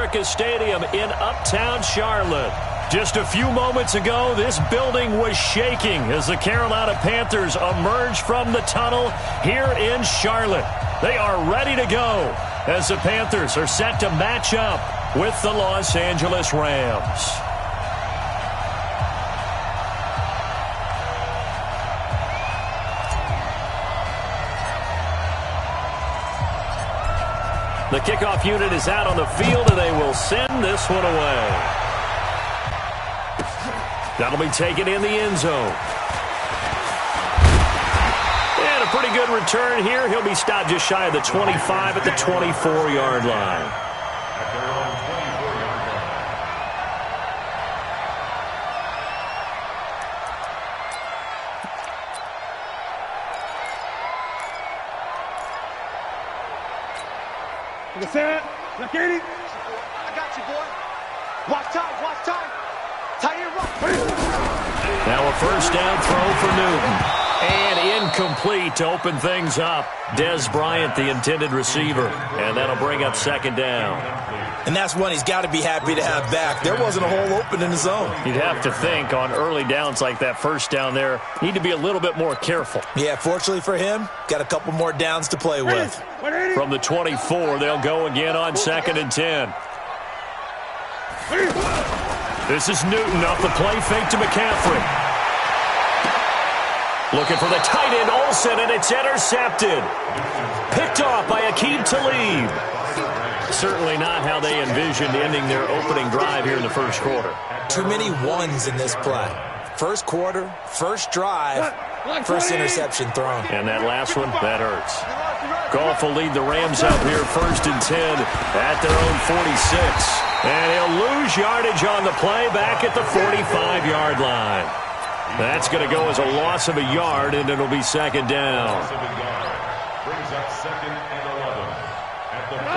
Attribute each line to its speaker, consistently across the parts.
Speaker 1: Marcus Stadium in Uptown Charlotte. Just a few moments ago, this building was shaking as the Carolina Panthers emerged from the tunnel here in Charlotte. They are ready to go as the Panthers are set to match up with the Los Angeles Rams. The kickoff unit is out on the field, and they will send this one away. That'll be taken in the end zone. And a pretty good return here. He'll be stopped just shy of the 25 at the 24-yard line.
Speaker 2: I got you, boy. Watch time. Tie your rock.
Speaker 1: Now a first down throw for Newton. And incomplete to open things up. Dez Bryant, the intended receiver. And that'll bring up second down.
Speaker 3: And that's one he's got to be happy to have back. There wasn't a hole open in the zone.
Speaker 1: You'd have to think on early downs like that first down there, need to be a little bit more careful.
Speaker 3: Yeah, fortunately for him, got a couple more downs to play with.
Speaker 1: From the 24, they'll go again on 2nd and 10. This is Newton off the play fake to McCaffrey. Looking for the tight end, Olsen, and it's intercepted. Picked off by Aqib Talib. Certainly not how they envisioned ending their opening drive here in the first quarter.
Speaker 3: Too many ones in this play. First quarter, first drive, first interception thrown.
Speaker 1: And that last one, that hurts. Goff will lead the Rams up here 1st and 10 at their own 46. And he'll lose yardage on the play back at the 45-yard line. That's going to go as a loss of a yard, and it'll be second down.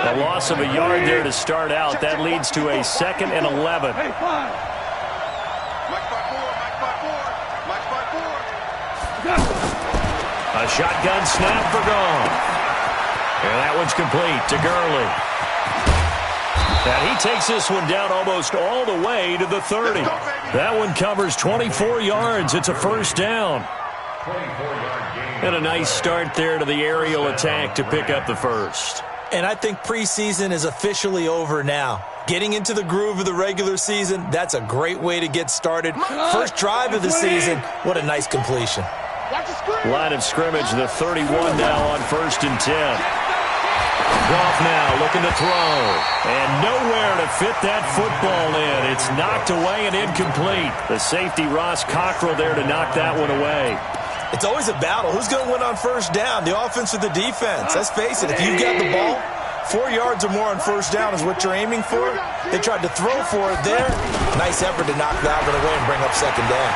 Speaker 1: A loss of a yard there to start out. That leads to a 2nd and 11. A shotgun snap for Goff. And that one's complete to Gurley. And he takes this one down almost all the way to the 30. That one covers 24 yards. It's a first down. And a nice start there to the aerial attack to pick up the first.
Speaker 3: And I think preseason is officially over now. Getting into the groove of the regular season, that's a great way to get started. First drive of the season, what a nice completion.
Speaker 1: Line of scrimmage, the 31 now on 1st and 10. Goff now looking to throw. And nowhere to fit that football in. It's knocked away and incomplete. The safety, Ross Cockrell, there to knock that one away.
Speaker 3: It's always a battle. Who's going to win on first down, the offense or the defense? Let's face it, if you've got the ball, 4 yards or more on first down is what you're aiming for. They tried to throw for it there. Nice effort to knock that one away and bring up second down.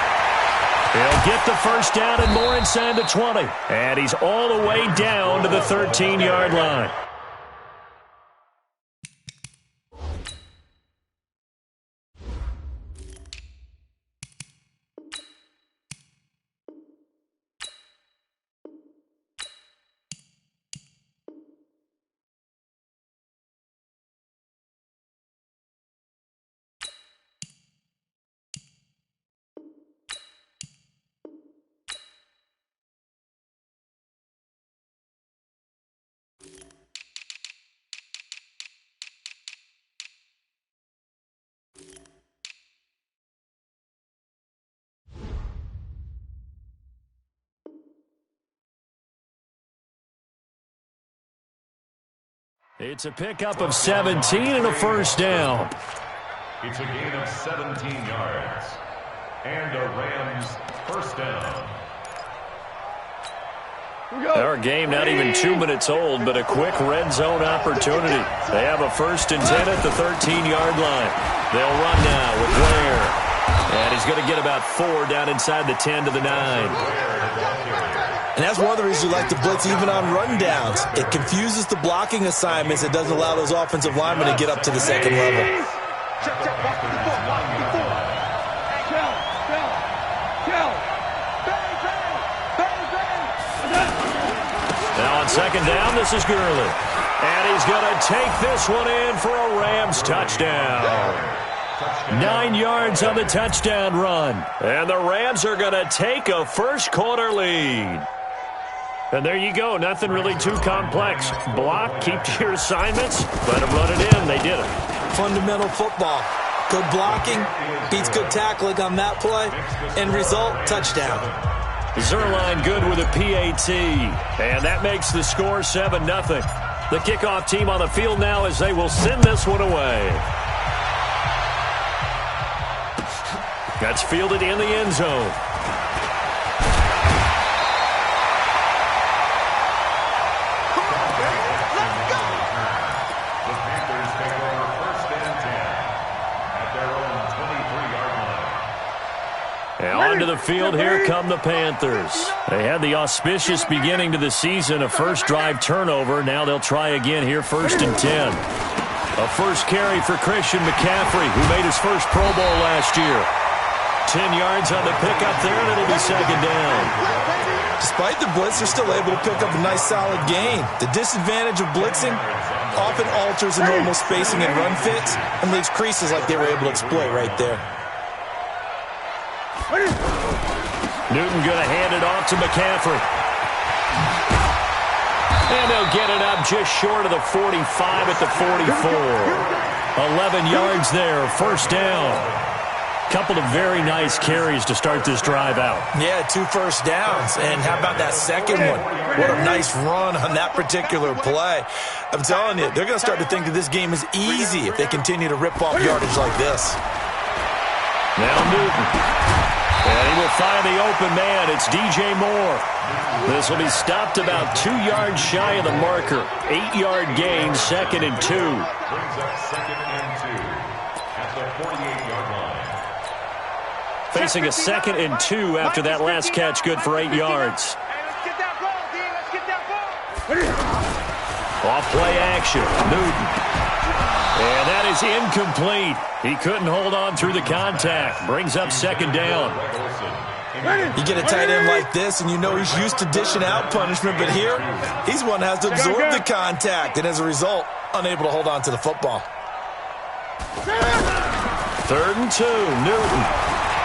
Speaker 1: He'll get the first down and more inside the 20. And he's all the way down to the 13-yard line. It's a pickup of 17 and a first down.
Speaker 4: It's a gain of 17 yards. And a Rams first down.
Speaker 1: Our game not even 2 minutes old, but a quick red zone opportunity. They have a 1st and 10 at the 13-yard line. They'll run now with Ware. And he's going to get about 4 down inside the 10 to the 9.
Speaker 3: And that's one of the reasons you like to blitz even on rundowns. It confuses the blocking assignments. It doesn't allow those offensive linemen to get up to the second level.
Speaker 1: Now on second down, this is Gurley. And he's going to take this one in for a Rams touchdown. 9 yards on the touchdown run. And the Rams are going to take a first-quarter lead. And there you go. Nothing really too complex. Block, keep to your assignments, let them run it in. They did it.
Speaker 3: Fundamental football. Good blocking beats good tackling on that play. End result, touchdown.
Speaker 1: Zerline good with a PAT. And that makes the score 7-0. The kickoff team on the field now as they will send this one away. That's fielded in the end zone. Onto the field, here come the Panthers. They had the auspicious beginning to the season, a first drive turnover. Now they'll try again here, 1st and 10. A first carry for Christian McCaffrey, who made his first Pro Bowl last year. 10 yards on the pickup there, and it'll be 2nd down.
Speaker 3: Despite the blitz, they're still able to pick up a nice solid gain. The disadvantage of blitzing often alters the normal spacing and run fits and leaves creases like they were able to exploit right there.
Speaker 1: Newton going to hand it off to McCaffrey. And they'll get it up just short of the 45 at the 44. 11 yards there, 1st down. Couple of very nice carries to start this drive out.
Speaker 3: Yeah, 2 first downs. And how about that second one? What a nice run on that particular play. I'm telling you, they're going to start to think that this game is easy if they continue to rip off yardage like this.
Speaker 1: Now Newton. And he will find the open man. It's DJ Moore. This will be stopped about 2 yards shy of the marker. 8-yard gain, 2nd and 2.
Speaker 4: Brings up 2nd and 2 at the 48-yard line.
Speaker 1: Facing a 2nd and 2 after that last catch, good for 8 yards.
Speaker 2: Let's get that ball, D. Let's get that ball.
Speaker 1: Off play action, Newton. And that is incomplete. He couldn't hold on through the contact. Brings up 2nd down.
Speaker 3: You get a tight end like this, and you know he's used to dishing out punishment, but here, he's one that has to absorb the contact, and as a result, unable to hold on to the football.
Speaker 1: 3rd and 2, Newton.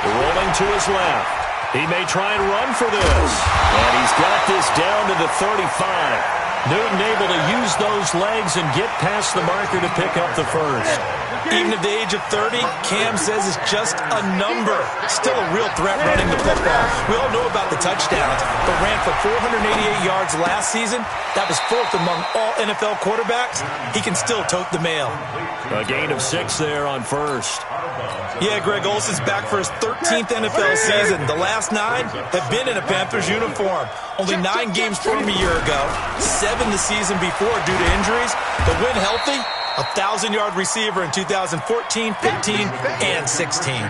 Speaker 1: Rolling to his left. He may try and run for this. And he's got this down to the 35. Newton able to use those legs and get past the marker to pick up the first.
Speaker 3: Even at the age of 30, Cam says it's just a number. Still a real threat running the football. We all know about the touchdowns, but ran for 488 yards last season. That was 4th among all NFL quarterbacks. He can still tote the mail.
Speaker 1: A gain of 6 there on first.
Speaker 3: Yeah, Greg Olson's back for his 13th NFL season. The last 9 have been in a Panthers uniform. Only 9 games for him a year ago, 7 the season before due to injuries. But when healthy, a 1,000-yard receiver in 2014, 15, and 16.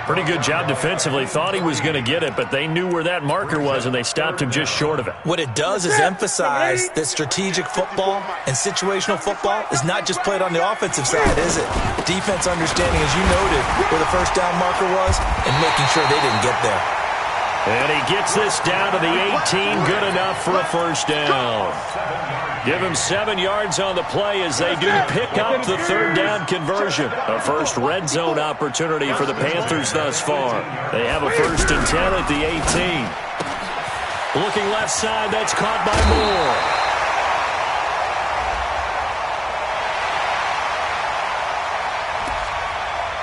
Speaker 1: Pretty good job defensively. Thought he was going to get it, but they knew where that marker was, and they stopped him just short of it.
Speaker 3: What it does is emphasize that strategic football and situational football is not just played on the offensive side, is it? Defense understanding, as you noted, where the 1st down marker was and making sure they didn't get there.
Speaker 1: And he gets this down to the 18, good enough for a 1st down. Give him 7 yards on the play as they do pick up the 3rd down conversion. A first red zone opportunity for the Panthers thus far. They have a 1st and 10 at the 18. Looking left side, that's caught by Moore.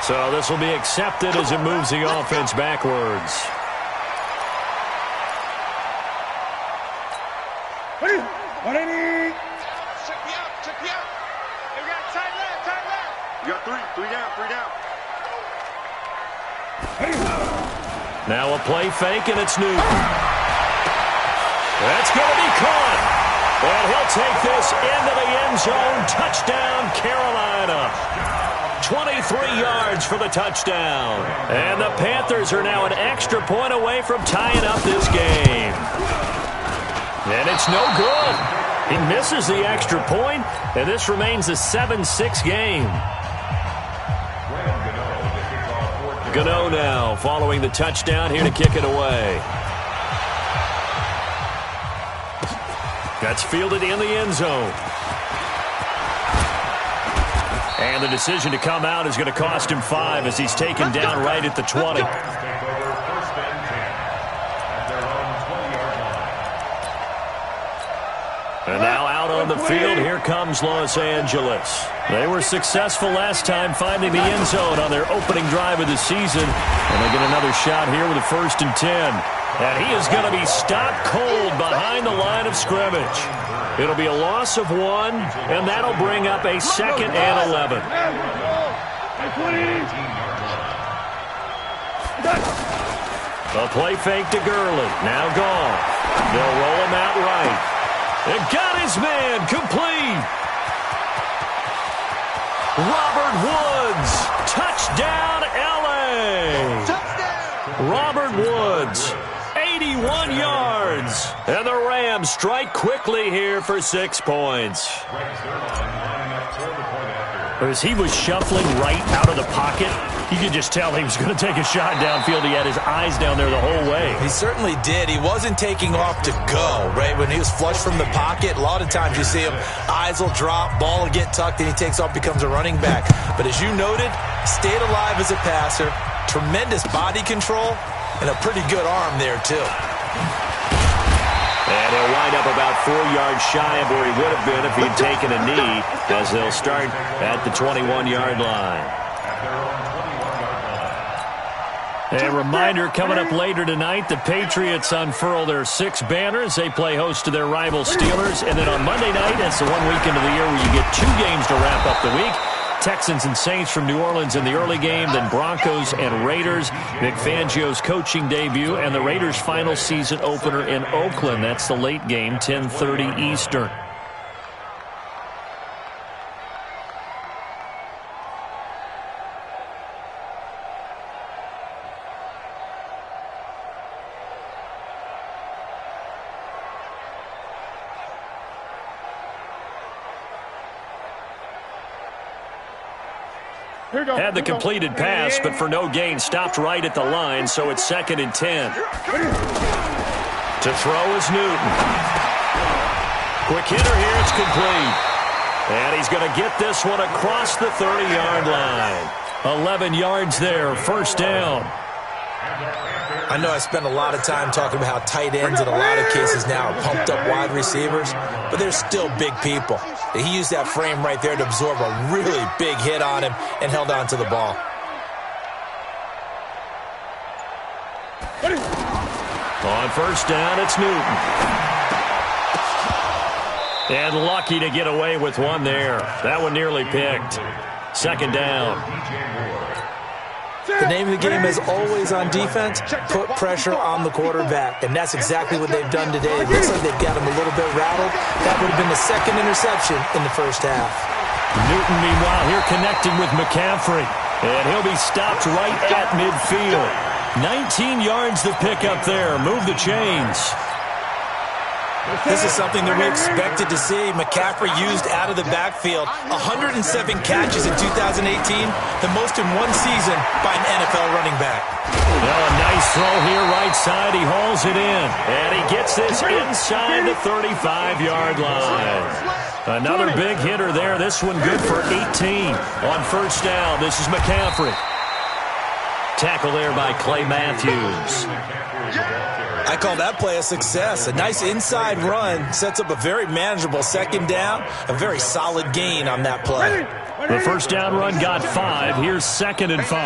Speaker 1: So this will be accepted as it moves the offense backwards.
Speaker 2: Check me out. Check me out. Hey, we got tight left. You got 3 down.
Speaker 1: Now a play fake, and it's Newton. That's going to be caught. And he'll take this into the end zone. Touchdown, Carolina. 23 yards for the touchdown. And the Panthers are now an extra point away from tying up this game. And it's no good. He misses the extra point, and this remains a 7-6 game. Gano now following the touchdown here to kick it away. That's fielded in the end zone. And the decision to come out is going to cost him 5 as he's taken down right at the 20. And now out on the field, here comes Los Angeles. They were successful last time finding the end zone on their opening drive of the season. And they get another shot here with a 1st and 10. And he is going to be stopped cold behind the line of scrimmage. It'll be a loss of 1, and that'll bring up a 2nd and 11. A play fake to Gurley. Now gone. They'll roll him out right. And got his man complete. Robert Woods. Touchdown, L.A. Robert Woods. 81 yards. And the Rams strike quickly here for 6 points. As he was shuffling right out of the pocket, you could just tell he was going to take a shot downfield. He had his eyes down there the whole way.
Speaker 3: He certainly did. He wasn't taking off to go, right? When he was flush from the pocket, a lot of times you see him, eyes will drop, ball will get tucked, and he takes off, becomes a running back. But as you noted, stayed alive as a passer, tremendous body control, and a pretty good arm there, too.
Speaker 1: And he'll wind up about 4 yards shy of where he would have been if he'd taken a knee, as they'll start at the 21-yard line. A reminder, coming up later tonight, the Patriots unfurl their 6 banners. They play host to their rival Steelers. And then on Monday night, that's the 1 weekend of the year where you get 2 games to wrap up the week. Texans and Saints from New Orleans in the early game, then Broncos and Raiders. Vic Fangio's coaching debut, and the Raiders' final season opener in Oakland. That's the late game, 10:30 Eastern. Had the completed pass, but for no gain, stopped right at the line, so it's 2nd and 10. To throw is Newton. Quick hitter here, it's complete. And he's going to get this one across the 30-yard line. 11 yards there, 1st down.
Speaker 3: I know I spent a lot of time talking about how tight ends in a lot of cases now are pumped up wide receivers, but they're still big people. He used that frame right there to absorb a really big hit on him and held on to the ball.
Speaker 1: On 1st down, it's Newton. And lucky to get away with one there. That one nearly picked. 2nd down.
Speaker 3: The name of the game is always on defense, put pressure on the quarterback. And that's exactly what they've done today. It looks like they've got him a little bit rattled. That would have been the 2nd interception in the 1st half.
Speaker 1: Newton, meanwhile, here connecting with McCaffrey. And he'll be stopped right at midfield. 19 yards to pick up there. Move the chains.
Speaker 3: This is something that we expected to see. McCaffrey used out of the backfield. 107 catches in 2018, the most in one season by an NFL running back.
Speaker 1: Well, a nice throw here right side. He hauls it in. And he gets this inside the 35-yard line. Another big hitter there. This one good for 18 on 1st down. This is McCaffrey. Tackle there by Clay Matthews.
Speaker 3: I call that play a success. A nice inside run sets up a very manageable 2nd down. A very solid gain on that play.
Speaker 1: The 1st down run got 5. Here's 2nd and 5.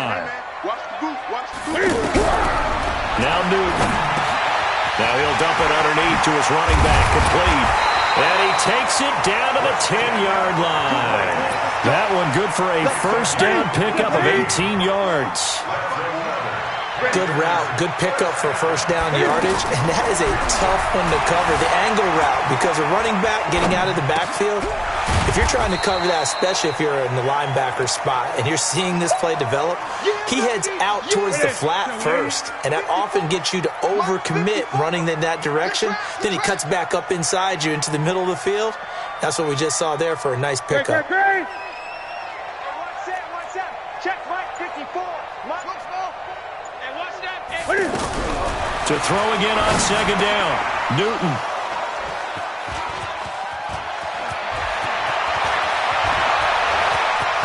Speaker 1: Now Newton. Now he'll dump it underneath to his running back, complete. And he takes it down to the 10-yard line. That one good for a 1st down pickup of 18 yards.
Speaker 3: Good route, good pickup for 1st down yardage, and that is a tough one to cover. The angle route, because a running back getting out of the backfield, if you're trying to cover that, especially if you're in the linebacker spot and you're seeing this play develop, he heads out towards the flat first, and that often gets you to overcommit running in that direction. Then he cuts back up inside you into the middle of the field. That's what we just saw there for a nice pickup. To throw again on 2nd down. Newton.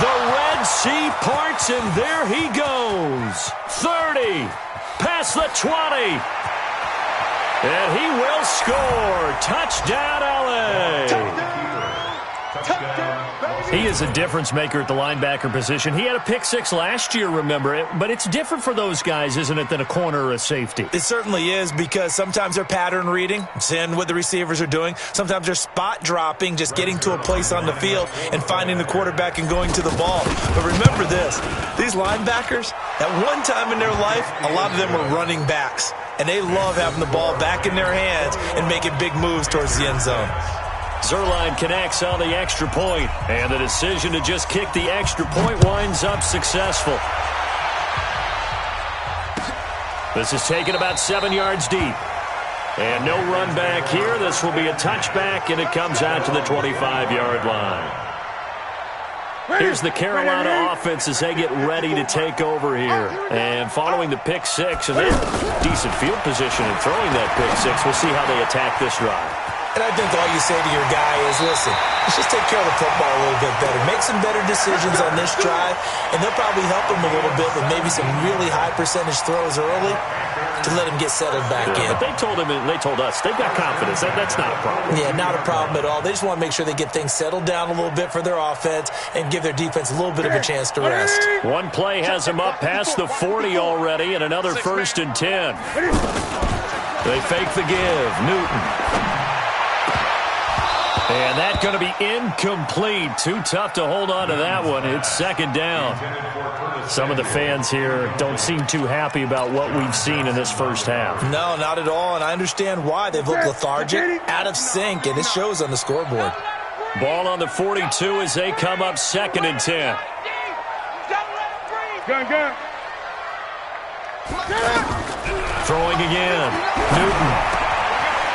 Speaker 1: The Red Sea parts, and there he goes. 30, past the 20. And he will score. Touchdown, LA. He is a difference maker at the linebacker position. He had a pick six last year, remember it. But it's different for those guys, isn't it, than a corner or a safety?
Speaker 3: It certainly is, because sometimes they're pattern reading, seeing what the receivers are doing. Sometimes they're spot dropping, just getting to a place on the field and finding the quarterback and going to the ball. But remember this, these linebackers, at one time in their life, a lot of them were running backs. And they love having the ball back in their hands and making big moves towards the end zone.
Speaker 1: Zuerlein connects on the extra point, and the decision to just kick the extra point winds up successful. This is taken about 7 yards deep. And no run back here. This will be a touchback, and it comes out to the 25-yard line. Here's the Carolina offense as they get ready to take over here. And following the pick six, and they're decent field position in throwing that pick six. We'll see how they attack this drive.
Speaker 3: And I think all you say to your guy is, listen, let's just take care of the football a little bit better. Make some better decisions on this drive, and they'll probably help him a little bit with maybe some really high percentage throws early to let him get settled back in.
Speaker 1: But they told him, and they told us, they've got confidence. That's not a problem.
Speaker 3: Yeah, not a problem at all. They just want to make sure they get things settled down a little bit for their offense and give their defense a little bit of a chance to rest.
Speaker 1: One play has him up past the 40 already, and another 1st and 10. They fake the give. Newton. And that's going to be incomplete. Too tough to hold on to that one. It's 2nd down. Some of the fans here don't seem too happy about what we've seen in this first half.
Speaker 3: No, not at all, and I understand why. They've looked lethargic, out of sync, and it shows on the scoreboard.
Speaker 1: Ball on the 42 as they come up 2nd and 10.
Speaker 2: Gun.
Speaker 1: Throwing again. Newton.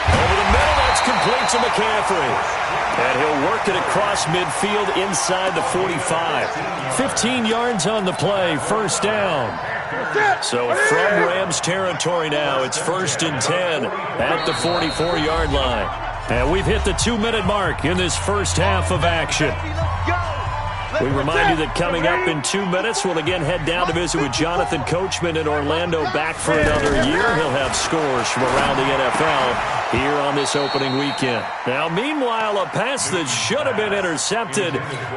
Speaker 1: Over the middle, that's complete to McCaffrey. And he'll work it across midfield inside the 45. 15 yards on the play, 1st down. So from Rams territory now, it's 1st and 10 at the 44-yard line. And we've hit the 2-minute mark in this first half of action. We remind you that coming up in 2 minutes, we'll again head down to visit with Jonathan Coachman in Orlando, back for another year. He'll have scores from around the NFL here on this opening weekend. Now, meanwhile, a pass that should have been intercepted,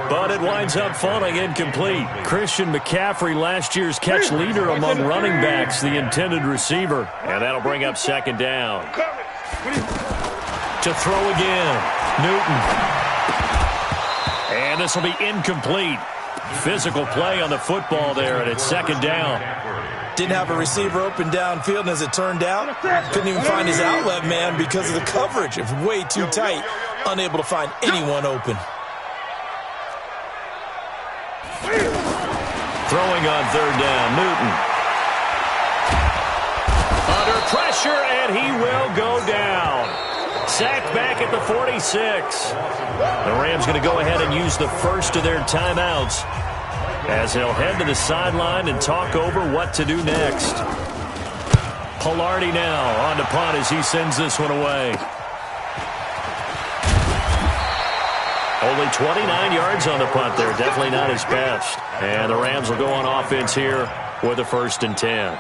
Speaker 1: but it winds up falling incomplete. Christian McCaffrey, last year's catch leader among running backs, the intended receiver. And that'll bring up 2nd down. To throw again, Newton. And this will be incomplete. Physical play on the football there, and it's 2nd down.
Speaker 3: Didn't have a receiver open downfield, and as it turned out, couldn't even find his outlet man because of the coverage. It was way too tight, unable to find anyone open.
Speaker 1: Throwing on 3rd down, Newton. Under pressure, and he will go down. Sacked back at the 46. The Rams going to go ahead and use the first of their timeouts as they'll head to the sideline and talk over what to do next. Pilardi now on the punt as he sends this one away. Only 29 yards on the punt there. Definitely not his best. And the Rams will go on offense here with a 1st and 10.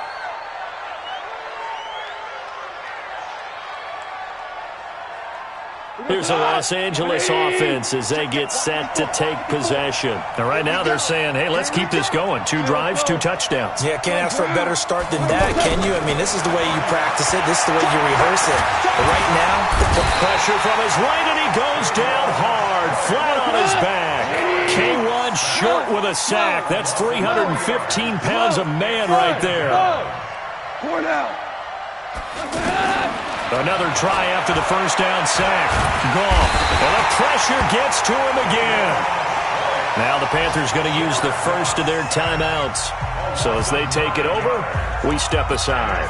Speaker 1: Here's the Los Angeles offense as they get set to take possession. Now, right now they're saying, hey, let's keep this going. 2 drives, 2 touchdowns.
Speaker 3: Yeah, can't ask for a better start than that, can you? I mean, this is the way you practice it. This is the way you rehearse it. But right now,
Speaker 1: the pressure from his right, and he goes down hard, flat on his back. K1 short with a sack. That's 315 pounds of man right there. Another try after the 1st down sack. Goff. And the pressure gets to him again. Now the Panthers going to use the first of their timeouts. So as they take it over, we step aside.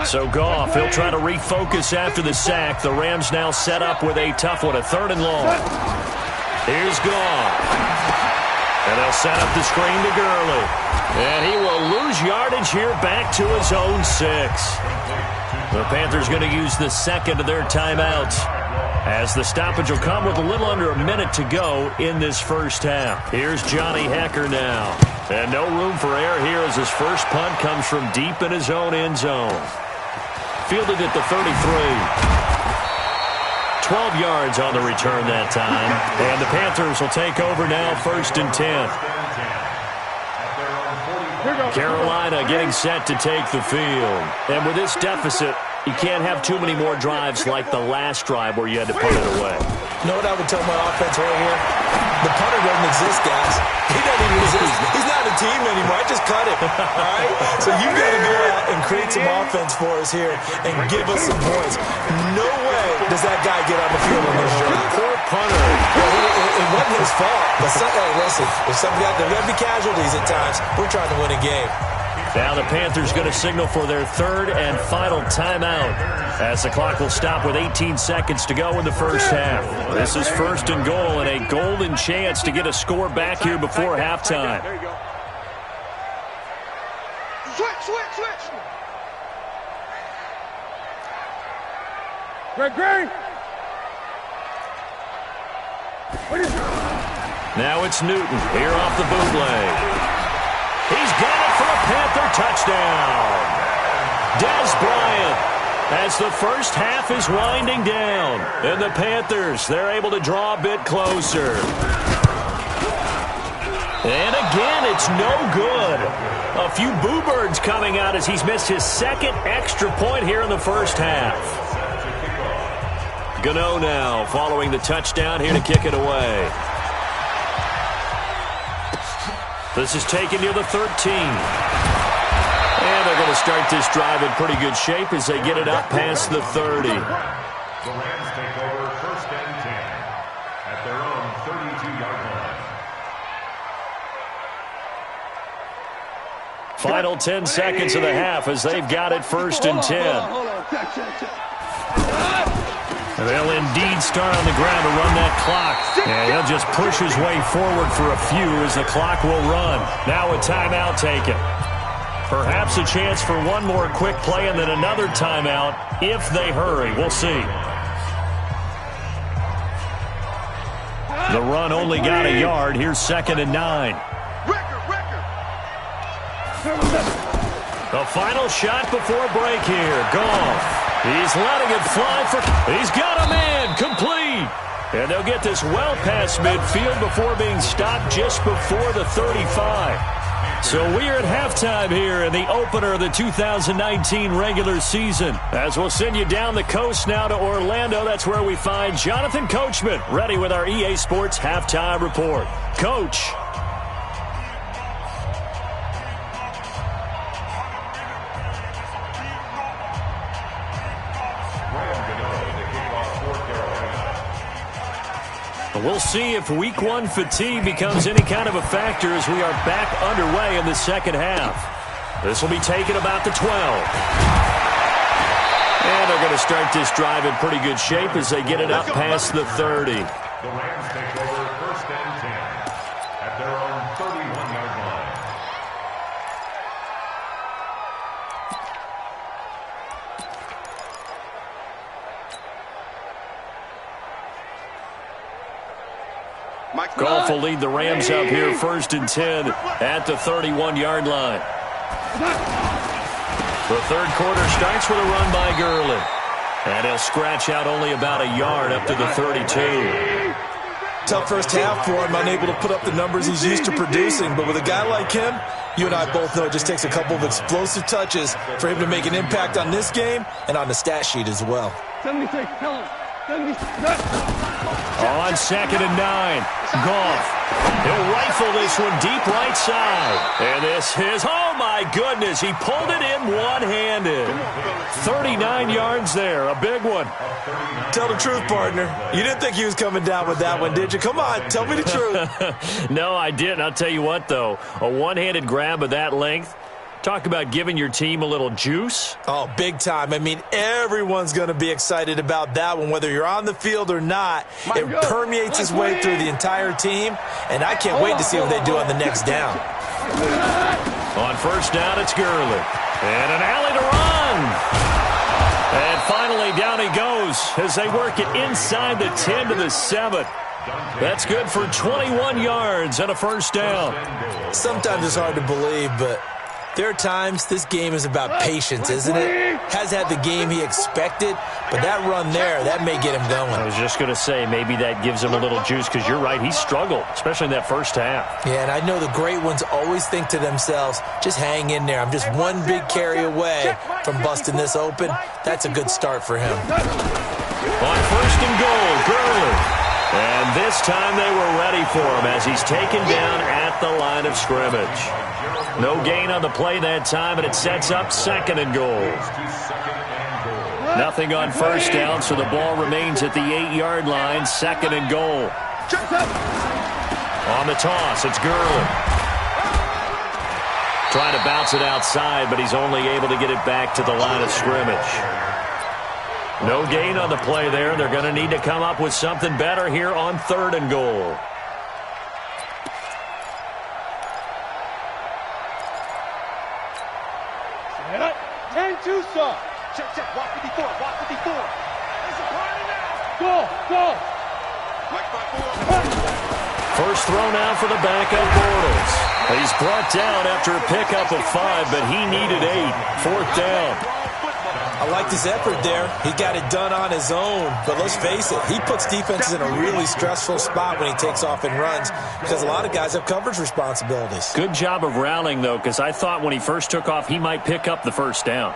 Speaker 1: So Goff, he'll try to refocus after the sack. The Rams now set up with a tough one, a 3rd and long. Here's Goff. And they'll set up the screen to Gurley. And he will lose yardage here back to his own 6. The Panthers going to use the second of their timeouts, as the stoppage will come with a little under a minute to go in this first half. Here's Johnny Hecker now. And no room for error here as his first punt comes from deep in his own end zone. Fielded at the 33. 12 yards on the return that time. And the Panthers will take over now, 1st and 10. Carolina getting set to take the field. And with this deficit, you can't have too many more drives like the last drive where you had to punt it away.
Speaker 3: You know what I would tell my offense right here? The punter doesn't exist, guys. He doesn't even exist. He's not a team anymore. I just cut him. All right? So you've got to go out and create some offense for us here and give us some points. No way does that guy get on the field on this drive.
Speaker 1: Poor punter.
Speaker 3: It wasn't his fault. But hey, listen, if somebody got the heavy casualties at times, we're trying to win a game.
Speaker 1: Now the Panthers going to signal for their third and final timeout, as the clock will stop with 18 seconds to go in the first half. This is 1st and goal and a golden chance to get a score back here before halftime.
Speaker 2: There you go. Switch. Greg.
Speaker 1: Now it's Newton here off the bootleg. He's got it for a Panther touchdown. Dez Bryant, as the first half is winding down. And the Panthers, they're able to draw a bit closer. And again, it's no good. A few boo birds coming out as he's missed his second extra point here in the first half. Gano now following the touchdown here to kick it away. This is taken near the 13. And they're going to start this drive in pretty good shape as they get it up past the 30.
Speaker 4: The Rams take over 1st and 10 at their own 32-yard line.
Speaker 1: Final 10 seconds of the half as they've got it 1st and 10.
Speaker 2: Hold on.
Speaker 1: They'll indeed start on the ground to run that clock. And he'll just push his way forward for a few as the clock will run. Now a timeout taken. Perhaps a chance for one more quick play and then another timeout if they hurry. We'll see. The run only got a yard. Here's 2nd and 9. The final shot before break here. Goff. He's letting it fly for... He's got a man. Complete. And they'll get this well past midfield before being stopped just before the 35. So we're at halftime here in the opener of the 2019 regular season. As we'll send you down the coast now to Orlando, that's where we find Jonathan Coachman ready with our EA Sports Halftime Report. Coach. We'll see if Week 1 fatigue becomes any kind of a factor as we are back underway in the second half. This will be taken about the 12. And they're going to start this drive in pretty good shape as they get it up past the 30.
Speaker 4: The Rams take over 1st and 10 at their own 31-yard line.
Speaker 1: Goff will lead the Rams up here 1st and 10 at the 31-yard line. The third quarter starts with a run by Gurley. And he'll scratch out only about a yard up to the 32.
Speaker 3: Tough first half for him, unable to put up the numbers he's used to producing. But with a guy like him, you and I both know it just takes a couple of explosive touches for him to make an impact on this game and on the stat sheet as well.
Speaker 2: 73, tell him.
Speaker 1: On 2nd and 9, Goff. He'll rifle this one deep right side. And this is, oh my goodness, he pulled it in one-handed. 39 yards there, a big one.
Speaker 3: Tell the truth, partner. You didn't think he was coming down with that one, did you? Come on, tell me the truth.
Speaker 1: No, I didn't. I'll tell you what, though. A one-handed grab of that length. Talk about giving your team a little juice.
Speaker 3: Oh, big time. I mean, everyone's going to be excited about that one, whether you're on the field or not. It permeates its way through the entire team, and I can't wait to see what they do on the next down.
Speaker 1: On 1st down, it's Gurley. And an alley to run. And finally, down he goes as they work it inside the 10 to the 7. That's good for 21 yards and a first down.
Speaker 3: Sometimes it's hard to believe, but there are times this game is about patience, isn't it? Has had the game he expected, but that run there, that may get him going.
Speaker 1: I was just going to say, maybe that gives him a little juice, because you're right, he struggled, especially in that first half.
Speaker 3: Yeah, and I know the great ones always think to themselves, just hang in there. I'm just one big carry away from busting this open. That's a good start for him.
Speaker 1: On first and goal, Gurley. And this time they were ready for him as he's taken down at the line of scrimmage. No gain on the play that time, and it sets up second and goal. Nothing on first down, so the ball remains at the 8-yard line, second and goal. On the toss, it's Gurley. Trying to bounce it outside, but he's only able to get it back to the line of scrimmage. No gain on the play there. They're going to need to come up with something better here on third and goal.
Speaker 2: Check, walk 54, walk 54. It's a party now. Go. Mike 5-4.
Speaker 1: First throw now for the backup Bortles. He's brought down after a pickup of 5, but he needed 8. Fourth down.
Speaker 3: I liked his effort there. He got it done on his own. But let's face it, he puts defenses in a really stressful spot when he takes off and runs, because a lot of guys have coverage responsibilities.
Speaker 1: Good job of rallying, though, because I thought when he first took off, he might pick up the first down.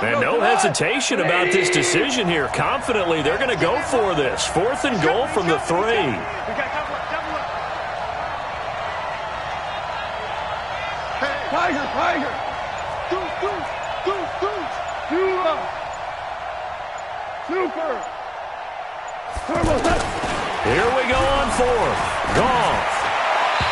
Speaker 1: And no hesitation about this decision here. Confidently, they're going to go for this. Fourth and goal from the 3.
Speaker 2: Tiger. Super.
Speaker 1: Here we go on fourth. Goff.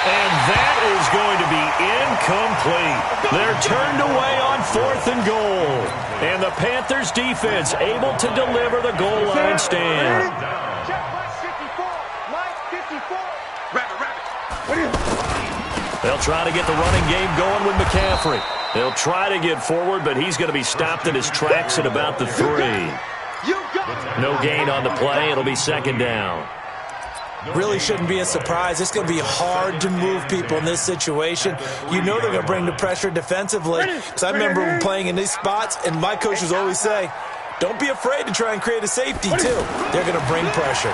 Speaker 1: And that is going to be incomplete. They're turned away on fourth and goal. And the Panthers defense able to deliver the goal line stand. They'll try to get the running game going with McCaffrey. They'll try to get forward, but he's going to be stopped in his tracks at about the 3. No gain on the play. It'll be second down.
Speaker 3: Really shouldn't be a surprise. It's going to be hard to move people in this situation. You know they're going to bring the pressure defensively. Because I remember playing in these spots, and my coaches always say, don't be afraid to try and create a safety, too. They're going to bring pressure.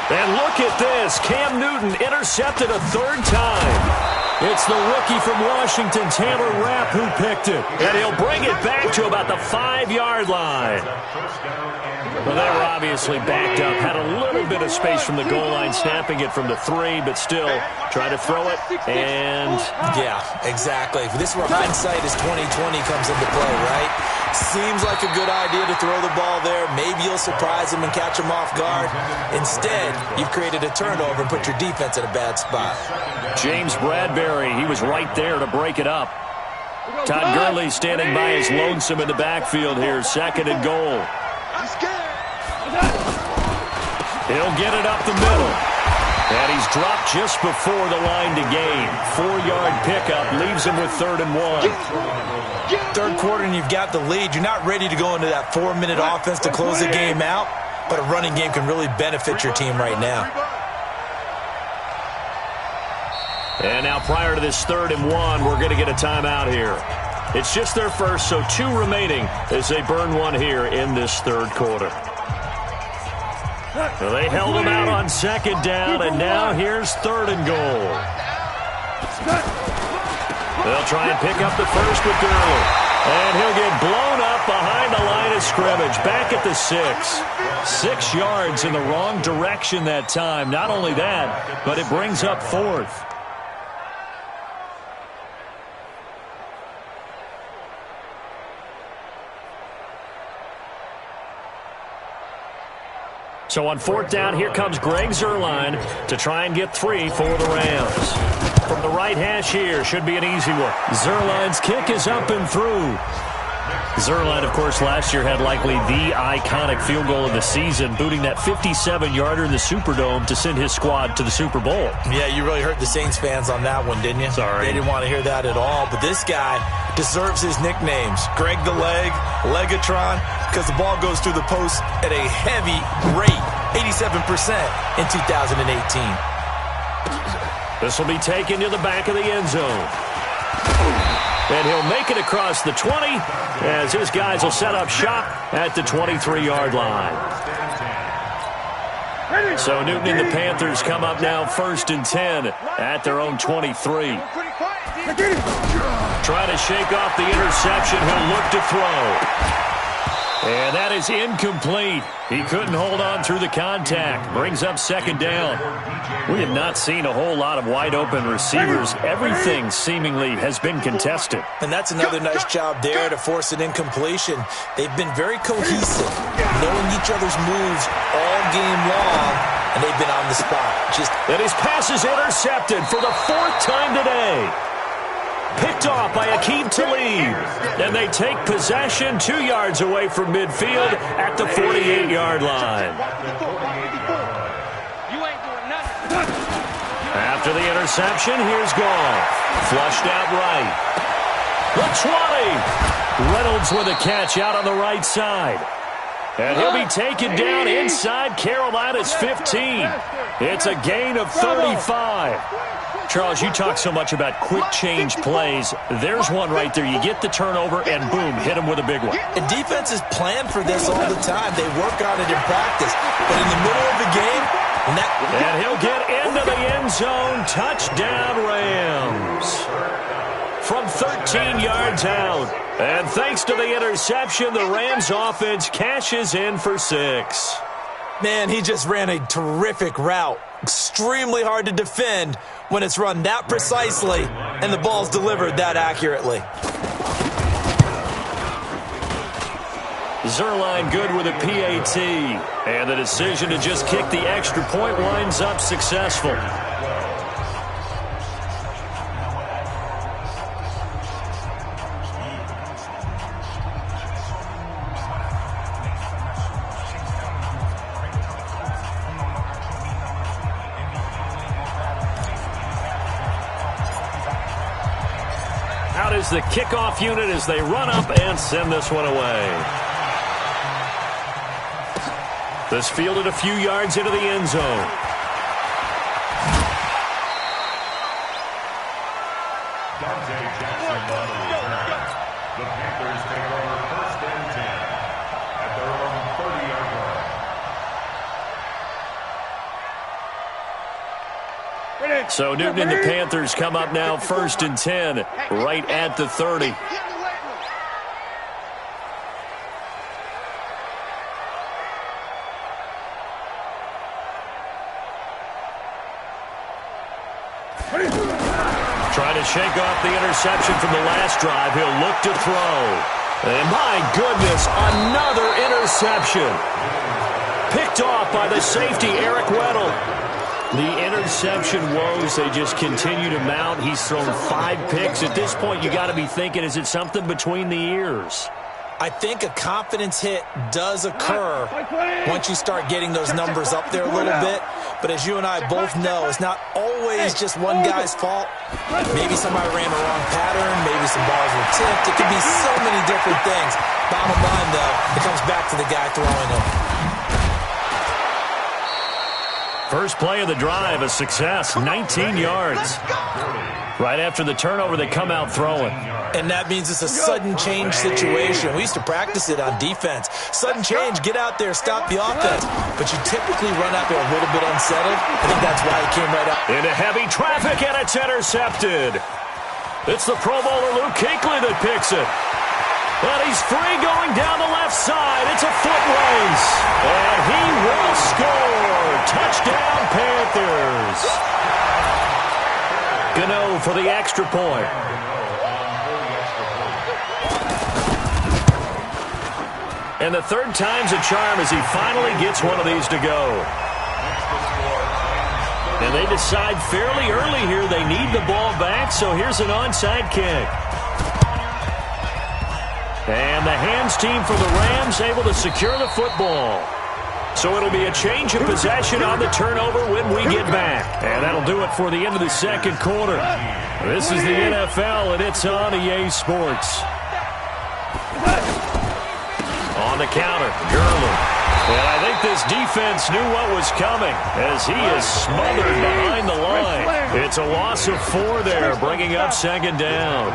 Speaker 1: And look at this. Cam Newton intercepted a third time. It's the rookie from Washington, Taylor Rapp, who picked it. And he'll bring it back to about the 5-yard line. Well, they were obviously backed up, had a little bit of space from the goal line, snapping it from the 3, but still try to throw it, and...
Speaker 3: Yeah, exactly. This is where hindsight is 20/20 comes into play, right? Seems like a good idea to throw the ball there. Maybe you'll surprise him and catch him off guard. Instead, you've created a turnover and put your defense in a bad spot.
Speaker 1: James Bradbury, he was right there to break it up. Todd Gurley standing by his lonesome in the backfield here, second and goal. He'll get it up the middle. And he's dropped just before the line to gain. 4-yard pickup leaves him with 3rd and 1.
Speaker 3: Third quarter and you've got the lead. You're not ready to go into that 4-minute offense to close the game out, but a running game can really benefit your team right now.
Speaker 1: And now prior to this 3rd and 1, we're going to get a timeout here. It's just their first, so 2 remaining as they burn one here in this 3rd quarter. Well, they held him out on 2nd down, and now here's 3rd and goal. They'll try and pick up the first with Gurley. And he'll get blown up behind the line of scrimmage, back at the 6. 6 yards in the wrong direction that time. Not only that, but it brings up 4th. So on 4th down, here comes Greg Zuerlein to try and get 3 for the Rams. From the right hash here, should be an easy one. Zuerlein's kick is up and through. Zerline, of course, last year had likely the iconic field goal of the season, booting that 57-yarder in the Superdome to send his squad to the Super Bowl.
Speaker 3: Yeah, you really hurt the Saints fans on that one, didn't you?
Speaker 1: Sorry.
Speaker 3: They didn't want to hear that at all. But this guy deserves his nicknames. Greg the Leg, Legatron, because the ball goes through the post at a heavy rate, 87% in 2018.
Speaker 1: This will be taken to the back of the end zone. And he'll make it across the 20 as his guys will set up shop at the 23-yard line. So Newton and the Panthers come up now 1st and 10 at their own 23. Trying to shake off the interception. He'll look to throw. And that is incomplete. He couldn't hold on through the contact. Brings up 2nd down. We have not seen a whole lot of wide-open receivers. Everything seemingly has been contested.
Speaker 3: And that's another nice job there to force an incompletion. They've been very cohesive, knowing each other's moves all game long, and they've been on the spot.
Speaker 1: And his pass is intercepted for the 4th time today. Picked off by Aqib Talib. And they take possession 2 yards away from midfield at the 48-yard line. After the interception, here's Goff. Flushed out right. The 20. Reynolds with a catch out on the right side. And he'll be taken down inside Carolina's 15. It's a gain of 35. Charles, you talk so much about quick change plays. There's one right there. You get the turnover, and boom, hit him with a big one.
Speaker 3: And defenses plan for this all the time. They work on it in practice. But in the middle of the game,
Speaker 1: and he'll get into the end zone. Touchdown, Rams. From 13 yards out. And thanks to the interception, the Rams offense cashes in for 6.
Speaker 3: Man, he just ran a terrific route. Extremely hard to defend when it's run that precisely and the ball's delivered that accurately.
Speaker 1: Zerline good with a PAT. And the decision to just kick the extra point winds up successful. Out is the kickoff unit as they run up and send this one away. This fielded a few yards into the end zone.
Speaker 4: The Panthers take over 1st and 10 at their own 30-yard line.
Speaker 1: So Newton and the Panthers come up now 1st and 10 right at the 30. Trying to shake off the interception from the last drive. He'll look to throw. And my goodness, another interception. Picked off by the safety, Eric Weddle. The interception woes, they just continue to mount. He's thrown 5 picks. At this point, you got to be thinking, is it something between the ears?
Speaker 3: I think a confidence hit does occur once you start getting those numbers up there a little bit. But as you and I both know, it's not always just one guy's fault. Maybe somebody ran the wrong pattern. Maybe some balls were tipped. It could be so many different things. Bottom line, though, it comes back to the guy throwing them.
Speaker 1: First play of the drive, a success, 19 yards. Right after the turnover, they come out throwing.
Speaker 3: And that means it's a sudden change situation. We used to practice it on defense. Sudden change, get out there, stop the offense. But you typically run out there a little bit unsettled. I think that's why he came right out.
Speaker 1: Into heavy traffic, and it's intercepted. It's the Pro Bowler Luke Kuechly that picks it. And he's free going down the left side. It's a foot race. And he will score. Touchdown, Panthers. Gano for the extra point. And the third time's a charm as he finally gets one of these to go. And they decide fairly early here they need the ball back, so here's an onside kick. And the hands team for the Rams able to secure the football. So it'll be a change of possession on the turnover when we get back. And that'll do it for the end of the second quarter. This is the NFL, and it's on EA Sports. On the counter, Gurley. And I think this defense knew what was coming as he is smothered behind the line. It's a loss of 4 there, bringing up second down.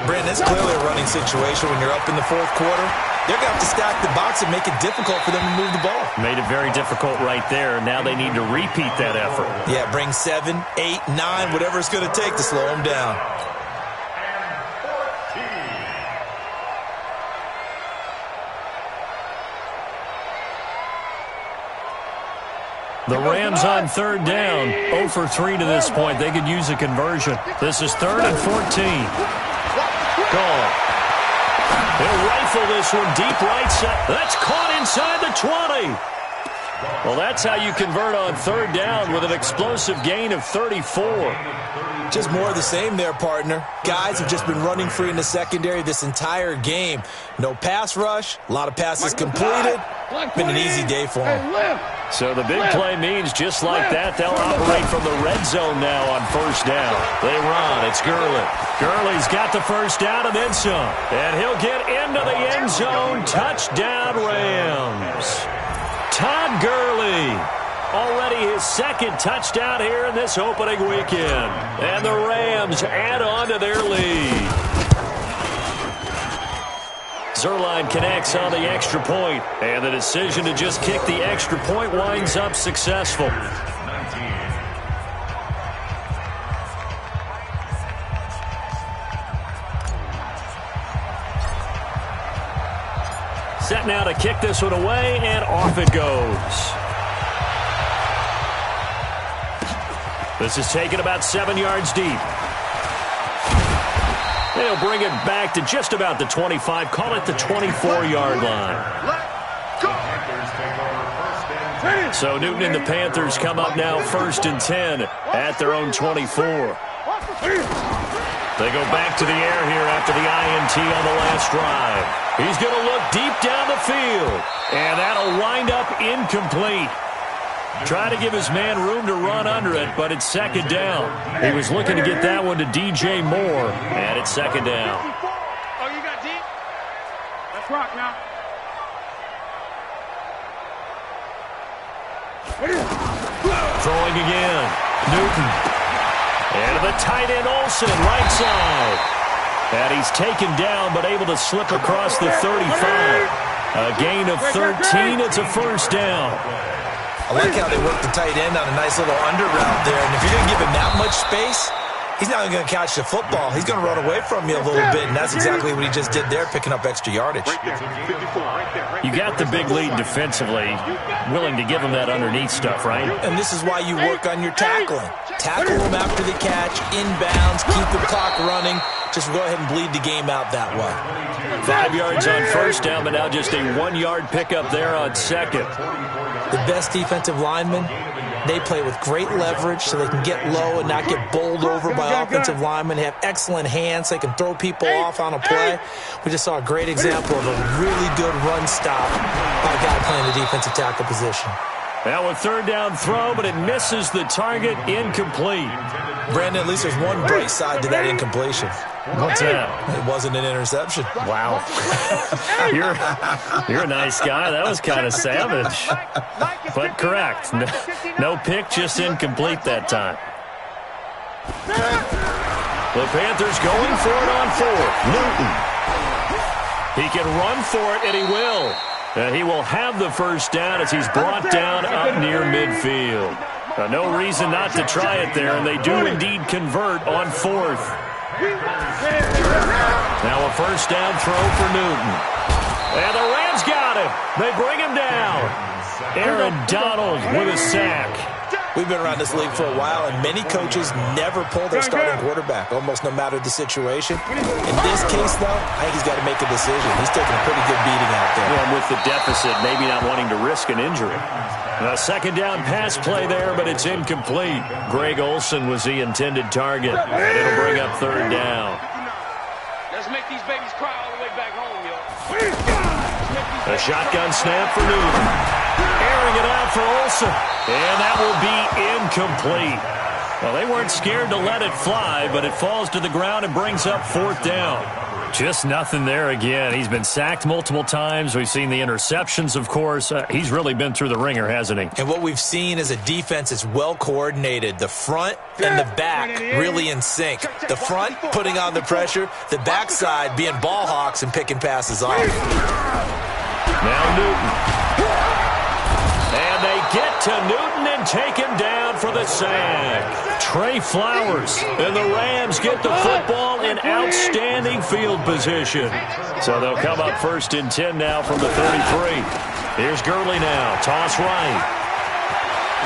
Speaker 3: Brandon, it's clearly a running situation when you're up in the fourth quarter. They're going to have to stack the box and make it difficult for them to move the ball.
Speaker 1: Made it very difficult right there. Now they need to repeat that effort.
Speaker 3: Yeah, bring 7, 8, 9, whatever it's going to take to slow them down.
Speaker 1: The Rams on third down, 0 for 3 to this point. They could use a conversion. This is 3rd and 14. Gone. They'll rifle this one deep right side. That's caught inside the 20. Well, that's how you convert on third down with an explosive gain of 34.
Speaker 3: Just more of the same there, partner. Guys have just been running free in the secondary this entire game. No pass rush, a lot of passes completed. Been an easy day for them.
Speaker 1: So the big play means just like that, they'll operate from the red zone now on first down. They run. It's Gurley. Gurley's got the first down and then some. And he'll get into the end zone. Touchdown, Rams. Todd Gurley. Already his second touchdown here in this opening weekend. And the Rams add on to their lead. Zerline connects on the extra point, and the decision to just kick the extra point winds up successful. Set now to kick this one away, and off it goes. This is taken about 7 yards deep. They'll bring it back to just about the 25. Call it the 24-yard line. So Newton and the Panthers come up now 1st and 10 at their own 24. They go back to the air here after the INT on the last drive. He's going to look deep down the field. And that'll wind up incomplete. Try to give his man room to run under it, but it's second down. He was looking to get that one to DJ Moore, and it's second down.
Speaker 2: Oh, you got deep? Let's rock now.
Speaker 1: Throwing again. Newton. And to the tight end Olsen, right side. And he's taken down, but able to slip across the 35. A gain of 13. It's a first down.
Speaker 3: I like how they work the tight end on a nice little under route there. And if you're going to give him that much space, he's not going to catch the football. He's going to run away from you a little bit, and that's exactly what he just did there, picking up extra yardage.
Speaker 1: You got the big lead defensively, willing to give him that underneath stuff, right?
Speaker 3: And this is why you work on your tackling. Tackle them after the catch, inbounds, keep the clock running. Just go ahead and bleed the game out that way.
Speaker 1: 5 yards on first down, but now just a 1-yard pickup there on second.
Speaker 3: The best defensive linemen, they play with great leverage so they can get low and not get bowled over by offensive linemen. They have excellent hands. They can throw people off on a play. We just saw a great example of a really good run stop by a guy playing the defensive tackle position.
Speaker 1: Now a third down throw, but it misses the target, incomplete.
Speaker 3: Brandon, at least there's one bright side to that incompletion.
Speaker 1: What's that?
Speaker 3: It wasn't an interception.
Speaker 1: Wow. You're a nice guy. That was kind of savage. But correct. No pick, just incomplete that time. The Panthers going for it on fourth. Newton. He can run for it, and he will. He will have the first down as he's brought down up near midfield. No reason not to try it there, and they do indeed convert on fourth. Now a first down throw for Newton. And the Rams got him. They bring him down. Aaron Donald with a sack.
Speaker 3: We've been around this league for a while, and many coaches never pull their starting quarterback, almost no matter the situation. In this case, though, I think he's got to make a decision. He's taking a pretty good beating out there.
Speaker 1: Well, with the deficit, maybe not wanting to risk an injury. A second down pass play there, but it's incomplete. Greg Olsen was the intended target, and it'll bring up third down.
Speaker 2: Let's make these babies cry all the way back home, yo.
Speaker 1: A shotgun snap for Newton. Airing it out for Olsen. And that will be incomplete. Well, they weren't scared to let it fly, but it falls to the ground and brings up 4th down. Just nothing there again. He's been sacked multiple times. We've seen the interceptions, of course. He's really been through the ringer, hasn't he?
Speaker 3: And what we've seen is a defense that's well coordinated. The front and the back really in sync. The front putting on the pressure. The backside being ball hawks and picking passes off.
Speaker 1: Now Newton. And they get to Newton and take him down for the sack. Trey Flowers and the Rams get the football in outstanding field position. So they'll come up 1st and 10 now from the 33. Here's Gurley now. Toss right.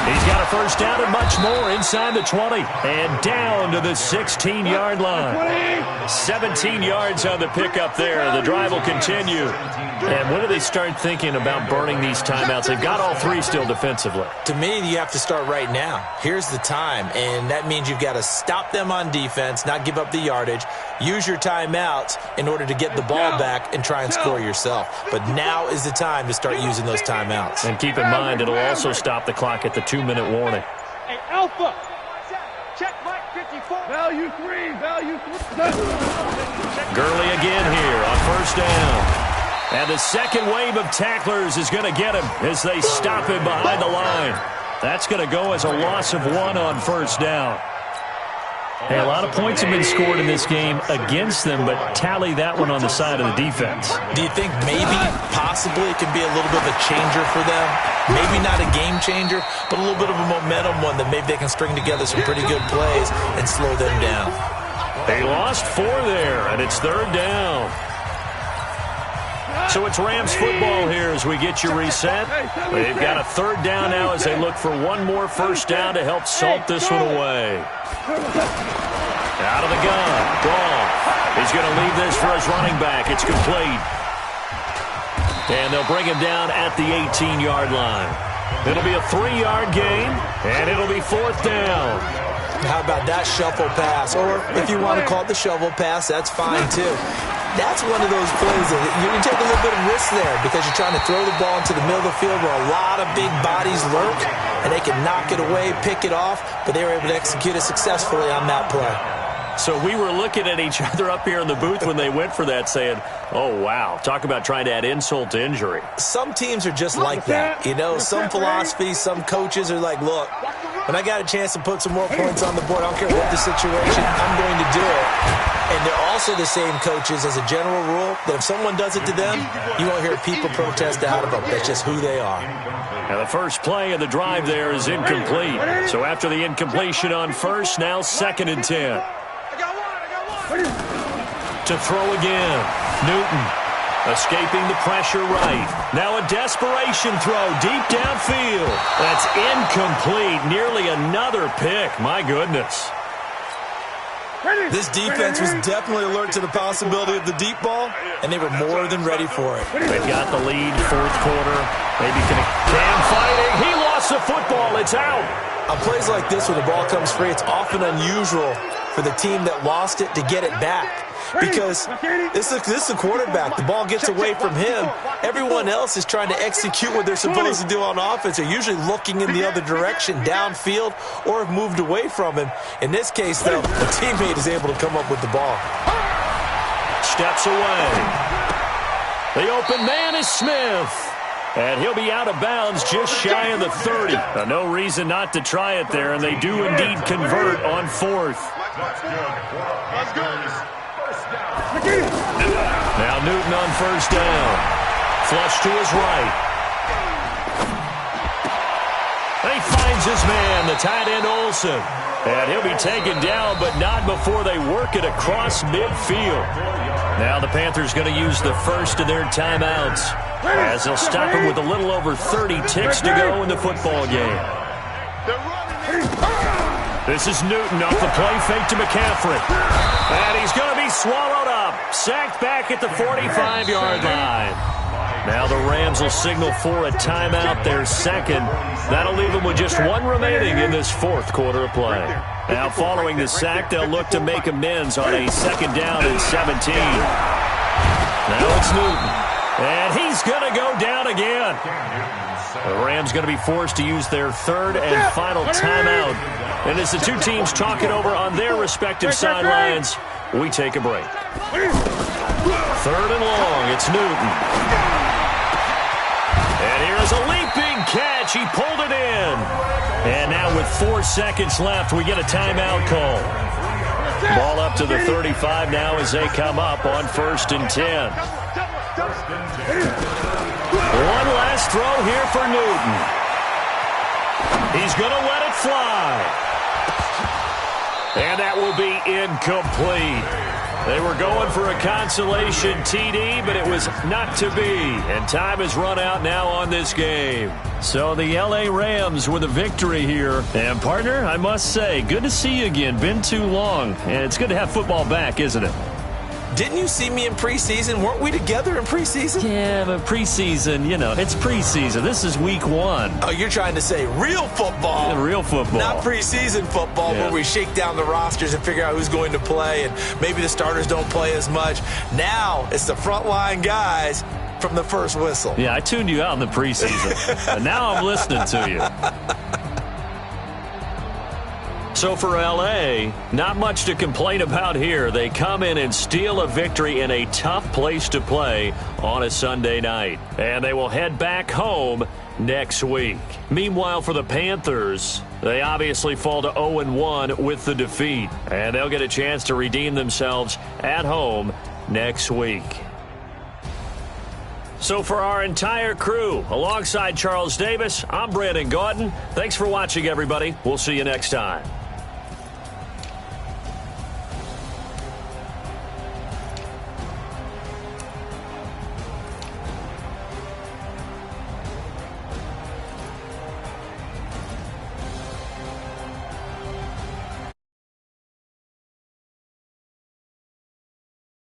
Speaker 1: He's got a 1st down and much more inside the 20. And down to the 16-yard line. 17 yards on the pickup there. The drive will continue. And when do they start thinking about burning these timeouts? They've got all 3 still defensively.
Speaker 3: To me, you have to start right now. Here's the time, and that means you've got to stop them on defense, not give up the yardage, use your timeouts in order to get the ball back and try and score yourself. But now is the time to start using those timeouts.
Speaker 1: And keep in mind, it'll also stop the clock at the 2-minute warning.
Speaker 2: Hey, Alpha. Check Mike 54. Value 3.
Speaker 1: Gurley again here on 1st down. And the second wave of tacklers is going to get him as they stop him behind the line. That's going to go as a loss of 1 on 1st down. Hey, a lot of points have been scored in this game against them, but tally that one on the side of the defense.
Speaker 3: Do you think maybe, possibly, it could be a little bit of a changer for them? Maybe not a game changer, but a little bit of a momentum one that maybe they can string together some pretty good plays and slow them down.
Speaker 1: They lost 4 there, and it's 3rd down. So it's Rams football here as we get you reset. They've got a 3rd down now as they look for one more 1st down to help salt this one away. Out of the gun. Ball. He's going to leave this for his running back. It's complete. And they'll bring him down at the 18-yard line. It'll be a 3-yard gain, and it'll be 4th down.
Speaker 3: How about that shuffle pass? Or if you want to call it the shovel pass, that's fine too. That's one of those plays that you can take a little bit of risk there because you're trying to throw the ball into the middle of the field where a lot of big bodies lurk, and they can knock it away, pick it off, but they were able to execute it successfully on that play.
Speaker 1: So we were looking at each other up here in the booth when they went for that saying, oh, wow, talk about trying to add insult to injury.
Speaker 3: Some teams are just like that. You know, some philosophies, some coaches are like, look, when I got a chance to put some more points on the board, I don't care what the situation, I'm going to do it. And they're also the same coaches as a general rule that if someone does it to them, you won't hear people protest out of them. That's just who they are.
Speaker 1: Now the first play of the drive there is incomplete. So after the incompletion on 1st, now 2nd and 10. To throw again. Newton escaping the pressure right. Now a desperation throw deep downfield. That's incomplete. Nearly another pick. My goodness.
Speaker 3: This defense was definitely alert to the possibility of the deep ball, and they were more than ready for it.
Speaker 1: They've got the lead, 4th quarter. Maybe Cam fighting. He lost the football. It's out.
Speaker 3: On plays like this where the ball comes free, it's often unusual for the team that lost it to get it back. Because this is the quarterback. The ball gets away from him. Everyone else is trying to execute what they're supposed to do on offense. They're usually looking in the other direction, downfield, or have moved away from him. In this case, though, a teammate is able to come up with the ball.
Speaker 1: Steps away. The open man is Smith. And he'll be out of bounds just shy of the 30. No reason not to try it there, and they do indeed convert on 4th. Now Newton on 1st down. Flush to his right. He finds his man, the tight end Olsen. And he'll be taken down, but not before they work it across midfield. Now the Panthers going to use the first of their timeouts, as they'll stop him with a little over 30 ticks to go in the football game. This is Newton off the play fake to McCaffrey. And he's going to be swallowed up. Sacked back at the 45-yard line. Now the Rams will signal for a timeout, their 2nd. That'll leave them with just 1 remaining in this 4th quarter of play. Now following the sack, they'll look to make amends on a 2nd down and 17. Now it's Newton. And he's going to go down again. The Rams going to be forced to use their third and final timeout. And as the two teams talk it over on their respective sidelines, we take a break. Third and long, it's Newton. And here's a leaping catch. He pulled it in. And now with 4 seconds left, we get a timeout call. Ball up to the 35 now as they come up on 1st and 10. One last throw here for Newton. He's going to let it fly. And that will be incomplete. They were going for a consolation TD, but it was not to be. And time has run out now on this game. So the LA Rams with a victory here. And, partner, I must say, good to see you again. Been too long. And it's good to have football back, isn't it?
Speaker 3: Didn't you see me in preseason? Weren't we together in preseason?
Speaker 1: Yeah, but preseason, you know, it's preseason. This is week 1.
Speaker 3: Oh, you're trying to say real football.
Speaker 1: Yeah, real football.
Speaker 3: Not preseason football where we shake down the rosters and figure out who's going to play, and maybe the starters don't play as much. Now it's the frontline guys from the first whistle.
Speaker 1: Yeah, I tuned you out in the preseason. And now I'm listening to you. So for LA, not much to complain about here. They come in and steal a victory in a tough place to play on a Sunday night. And they will head back home next week. Meanwhile, for the Panthers, they obviously fall to 0-1 with the defeat. And they'll get a chance to redeem themselves at home next week. So for our entire crew, alongside Charles Davis, I'm Brandon Gaudin. Thanks for watching, everybody. We'll see you next time.